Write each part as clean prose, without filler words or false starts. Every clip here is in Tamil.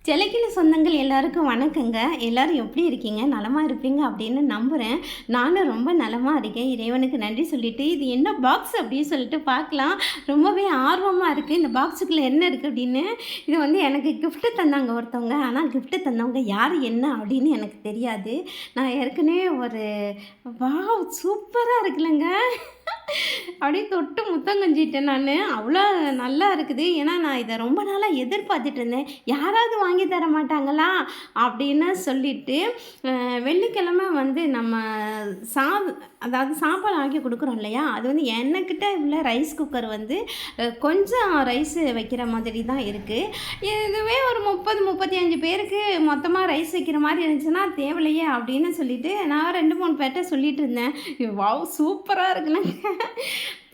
செலைக்கிளி சொந்தங்கள் எல்லாருக்கும் வணக்கங்க. எல்லாரும் எப்படி இருக்கீங்க? நலமா இருப்பீங்க அப்படின்னு நம்புறேன். நானும் ரொம்ப நலமா இருக்கேன். இறைவனுக்கு நன்றி சொல்லிட்டு, இது என்ன பாக்ஸ் அப்படின்னு சொல்லிட்டு பார்க்கலாம். ரொம்பவே ஆர்வமா இருக்கு. இந்த பாக்ஸுக்குள்ள என்ன இருக்கு அப்படின்னு. இது வந்து எனக்கு கிஃப்ட் தந்தாங்க ஒருத்தவங்க. ஆனா கிஃப்ட் தந்தவங்க யார் என்ன அப்படின்னு எனக்கு தெரியாது. நான் ஏற்கனவே ஒரு வாவ்! சூப்பரா இருக்குல்லங்க. அப்படியே தொட்டு முத்தம் கொஞ்சிட்டேன் நானு. அவ்வளோ நல்லா இருக்குது. ஏன்னா, நான் இத ரொம்ப நாளா எதிர்பார்த்துட்டு இருந்தேன். யாராவது வாங்கி தர மாட்டாங்களா? அப்படின்னு சொல்லிட்டு, வெள்ளிக்கிழமை வந்து நம்ம சா அதாவது சாப்பாடு ஆக்கி குடுக்குறோம் இல்லையா? அது வந்து எனக்கிட்ட உள்ள ரைஸ் குக்கர் வந்து கொஞ்சம் ரைஸ் வைக்கிற மாதிரி தான் இருக்கு. இதுவே ஒரு 30, 35 பேருக்கு மொத்தமா ரைஸ் வைக்கிற மாரி இருந்துச்சுன்னா, தேவலையே அப்படின்னு சொல்லிட்டு, நான் 2, 3 பேர்ட்ட சொல்லிட்டு இருந்தேன். வாவ்! சூப்பரா இருக்குல்லங்க.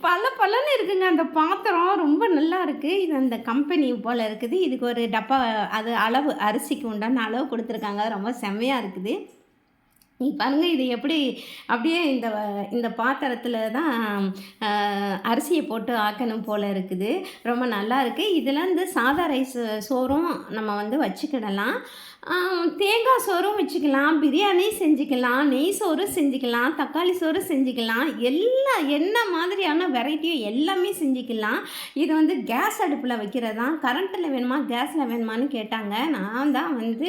பளபளன்னு இருக்குங்க அந்த பாத்திரம். ரொம்ப நல்லா இருக்கு. இது அந்த கம்பெனி போல இருக்குது. இதுக்கு ஒரு டப்பா அது அளவு அரிசிக்கு உண்டான அளவு குடுத்துருக்காங்க. ரொம்ப செம்மையா இருக்குது. பாருங்க இது எப்படி அப்படியே இந்த பாத்திரத்தில தான் அ அரிசிய போட்டு ஆக்கணும் போல இருக்குது. ரொம்ப நல்லா இருக்கு. இதில வந்து சாதா ரைஸ் சோறும் நம்ம வந்து வச்சுக்கிடலாம். தேங்காய் சோறும் வச்சுக்கலாம், பிரியாணி செஞ்சுக்கலாம், நெய் சோறு செஞ்சுக்கலாம், தக்காளி சோறு செஞ்சுக்கலாம். என்ன மாதிரியான வெரைட்டியும் எல்லாமே செஞ்சுக்கலாம். இது வந்து கேஸ் அடுப்பில வைக்கிறது தான். கரண்ட்டில வேணுமா, கேஸ்ல வேணுமான்னு கேட்டாங்க. நான் தான் வந்து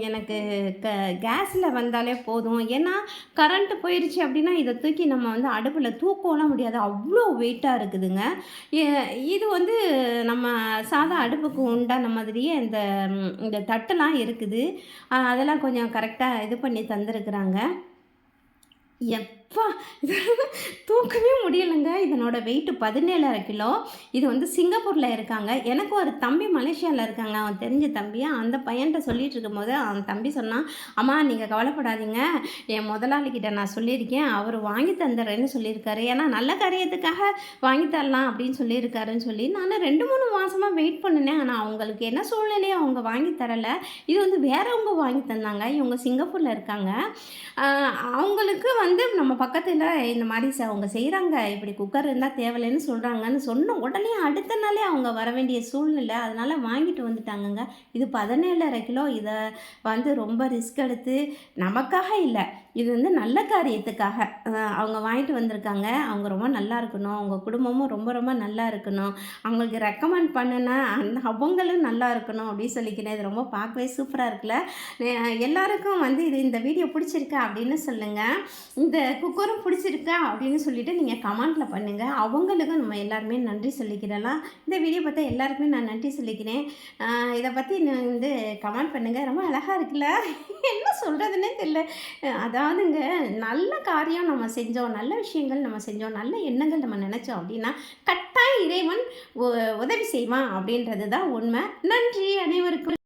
எனக்கு க கேஸ்ல வந்தாலே போதும். ஏன்னா, கரண்ட் போயிருச்சு அப்படின்னா, இத தூக்கி நம்ம வந்து அடுப்புல தூக்கவும் முடியாது. அவ்ளோ வெயிட்டா இருக்குதுங்க. எ இது வந்து நம்ம சாதா அடுப்புக்கு உண்டான மாதிரியே இந்த தட்டுலாம் இருக்குது. அதெல்லாம் கொஞ்சம் கரெக்ட்டா இது பண்ணி தந்திருக்கிறாங்க. எப்பா! தூக்கவே முடியலங்க. இதனோட வெயிட் 17.5 கிலோ. இது வந்து சிங்கப்பூர்ல இருக்காங்க. எனக்கு ஒரு தம்பி மலேசியால இருக்காங்க. அவன் தெரிஞ்ச தம்பி. அந்த பையன்ட்ட சொல்லிட்டு இருக்கும்போது, அவன் தம்பி சொன்னான், "அம்மா நீங்க கவலைப்படாதீங்க. என் முதலாளிகிட்ட நான் சொல்லியிருக்கேன். அவரு வாங்கி தந்துர்றேன்னு சொல்லியிருக்காரு. ஏன்னா நல்ல காரியத்துக்காக வாங்கி தரலாம் அப்படின்னு சொல்லியிருக்காருன்னு" சொல்லி நானும் 2, 3 மாசமா வெயிட் பண்ணுனேன். ஆனா அவங்களுக்கு என்ன சூழ்நிலையோ அவங்க வாங்கி தரல. இது வந்து வேறவங்க வாங்கி தந்தாங்க. இவங்க சிங்கப்பூர்ல இருக்காங்க. அ அவங்களுக்கு வந்து நம்ம பக்கத்துல இந்த மாரி அவங்க செய்றாங்க. இப்படி குக்கர் இருந்தா தேவயில்லன்னு சொல்றாங்கன்னு சொன்ன உடனே அடுத்த நாளே அவங்க வர வேண்டிய சூழ்நிலை. அதனால வாங்கிட்டு வந்துட்டாங்கங்க. இது 17.5 கிலோ. இத வந்து ரொம்ப ரிஸ்க் எடுத்து நமக்காக இல்ல. இது வந்து நல்ல காரியத்துக்காக அவங்க வாங்கிட்டு வந்திருக்காங்க. அவங்க ரொம்ப நல்லா இருக்கணும். அவங்க குடும்பமும் ரொம்ப ரொம்ப நல்லா இருக்கணும். அவங்களுக்கு ரெக்கமெண்ட் பண்ணுன அவங்களும் நல்லா இருக்கணும் அப்படின்னு சொல்லிக்கிறேன். இது ரொம்ப பார்க்கவே சூப்பரா இருக்குல்ல. எல்லாருக்கும் வந்து இந்த வீடியோ பிடிச்சிருக்கா அப்படின்னு சொல்லுங்க. இந்த குக்கரும் பிடிச்சிருக்கா அப்படின்னு சொல்லிட்டு நீங்கள் கமெண்ட்டில் பண்ணுங்கள். அவங்களுக்கும் நம்ம எல்லாருமே நன்றி சொல்லிக்கிறலாம். இந்த வீடியோ பார்த்தா எல்லாருக்குமே நான் நன்றி சொல்லிக்கிறேன். இதை பற்றி நான் வந்து கமெண்ட் பண்ணுங்கள். ரொம்ப அழகாக இருக்குல்ல. என்ன சொல்கிறதுனே தெரியல. அதாவதுங்க நல்ல காரியம் நம்ம செஞ்சோம், நல்ல விஷயங்கள் நம்ம செஞ்சோம், நல்ல எண்ணங்கள் நம்ம நினச்சோம் அப்படின்னா கட்டாயம் இறைவன் உதவி செய்வான் அப்படின்றது தான் உண்மை. நன்றி அனைவருக்கும்.